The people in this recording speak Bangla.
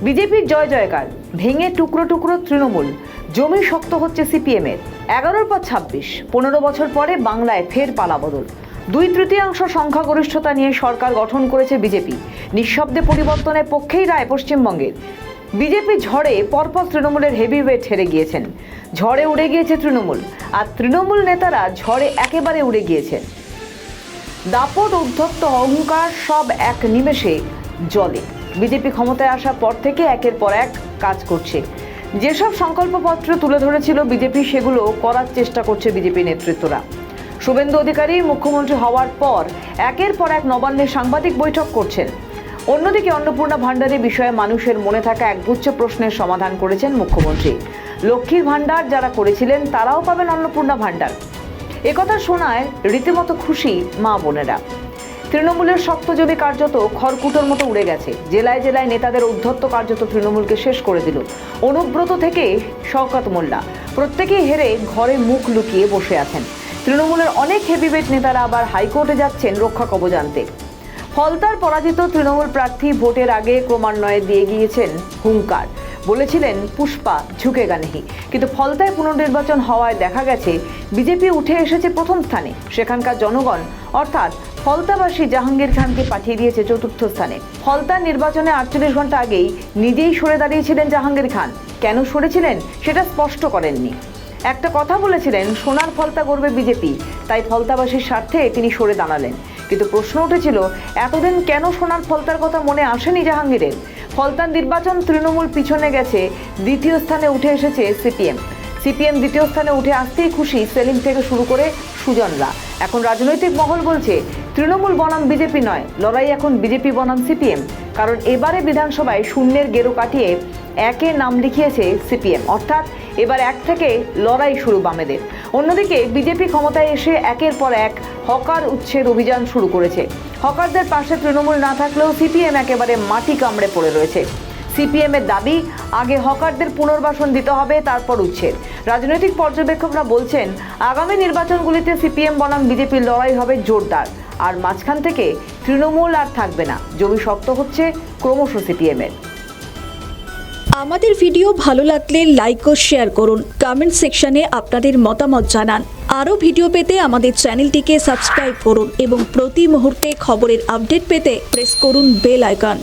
বিজেপির জয় জয়কার, ভেঙে টুকরো টুকরো তৃণমূল, জমি শক্ত হচ্ছে সিপিএমের। 11-র পর 26, 15 বছর পরে বাংলায় ফের পালাবদল। 2/3 সংখ্যাগরিষ্ঠতা নিয়ে সরকার গঠন করেছে বিজেপি। নিঃশব্দে পরিবর্তনের পক্ষেই রায় পশ্চিমবঙ্গের। বিজেপি ঝড়ে পরপর তৃণমূলের হেভিওয়েট হেরে গিয়েছেন। ঝড়ে উড়ে গিয়েছে তৃণমূল, আর তৃণমূল নেতারা ঝড়ে একেবারে উড়ে গিয়েছেন। দাপট, উদ্ধত্ত, অহংকার সব এক নিমেষে জলে। বিজেপি ক্ষমতায় আসার পর থেকে একের পর এক কাজ করছে। যেসব সংকল্পপত্র তুলে ধরেছিল বিজেপি, সেগুলো করার চেষ্টা করছে বিজেপি নেতৃত্বরা। শুভেন্দু অধিকারী মুখ্যমন্ত্রী হওয়ার পর একের পর এক নবান্নে সাংবাদিক বৈঠক করছেন। অন্যদিকে অন্নপূর্ণা ভাণ্ডারের বিষয়ে মানুষের মনে থাকা একগুচ্ছ প্রশ্নের সমাধান করেছেন মুখ্যমন্ত্রী। লক্ষ্মীর ভাণ্ডার যারা করেছিলেন তারাও পাবেন অন্নপূর্ণা ভাণ্ডার। একথা শোনায় রীতিমতো খুশি মা বোনেরা। তৃণমূলের শক্ত জমি কার্যত খড়কুটোর মতো উড়ে গেছে। জেলায় জেলায় নেতাদের উদ্ধত্ত কার্যত তৃণমূলকে শেষ করে দিল। অনুব্রত থেকে শওকত মোল্লা প্রত্যেকেই হেরে ঘরে মুখ লুকিয়ে বসে আছেন। তৃণমূলের অনেক হেভিওয়েট নেতারা আবার হাইকোর্টে যাচ্ছেন রক্ষা কবচ আনতে। ফলতার পরাজিত তৃণমূল প্রার্থী ভোটের আগে ক্রমান্বয়ে দিয়ে গিয়েছেন হুঙ্কার। বলেছিলেন পুষ্পা ঝুঁকেগা নেহি, কিন্তু ফলতায় পুনর্নির্বাচন হওয়ায় দেখা গেছে বিজেপি উঠে এসেছে প্রথম স্থানে। সেখানকার জনগণ অর্থাৎ ফলতাবাসী জাহাঙ্গীর খানকে পাঠিয়ে দিয়েছে চতুর্থ স্থানে। ফলতার নির্বাচনে 48 ঘন্টা আগেই নিজেই সরে দাঁড়িয়েছিলেন জাহাঙ্গীর খান। কেন সরেছিলেন সেটা স্পষ্ট করেননি। একটা কথা বলেছিলেন, সোনার ফলতা গড়বে বিজেপি, তাই ফলতাবাসীর স্বার্থে তিনি সরে দাঁড়ালেন। কিন্তু প্রশ্ন উঠেছিল, এতদিন কেন সোনার ফলতার কথা মনে আসেনি জাহাঙ্গীরের? ফলতার নির্বাচন তৃণমূল পিছনে গেছে, দ্বিতীয় স্থানে উঠে এসেছে সিপিএম দ্বিতীয় স্থানে উঠে আসতেই খুশি সেলিম থেকে শুরু করে সুজনরা। এখন রাজনৈতিক মহল বলছে তৃণমূল বনাম বিজেপি নয়, লড়াই এখন বিজেপি বনাম সিপিএম। কারণ এবারে বিধানসভায় শূন্যের গেরো কাটিয়ে একে নাম লিখিয়েছে সিপিএম, অর্থাৎ এবার এক থেকে লড়াই শুরু বামেদের। অন্যদিকে বিজেপি ক্ষমতায় এসে একের পর এক হকার উচ্ছেদ অভিযান শুরু করেছে। হকারদের পাশে তৃণমূল না থাকলেও সিপিএম একেবারে মাটি কামড়ে পড়ে রয়েছে। সিপিএম এর দাবি, আগে হকারদের পুনর্বাসন দিতে হবে, তারপর উচ্ছেদ। রাজনৈতিক পর্যবেক্ষকরা বলছেন আগামী নির্বাচনগুলিতে সিপিএম বনাম বিজেপির লড়াই হবে জোরদার, আর মাঝখান থেকে তৃণমূল আর থাকবে না। জমি শক্ত হচ্ছে ক্রমশ সিপিএম এর। আমাদের ভিডিও ভালো লাগলে লাইক ও শেয়ার করুন। কমেন্ট সেকশনে আপনাদের মতামত জানান। আরও ভিডিও পেতে আমাদের চ্যানেলটিকে সাবস্ক্রাইব করুন এবং প্রতি মুহূর্তে খবরের আপডেট পেতে প্রেস করুন বেল আইকন।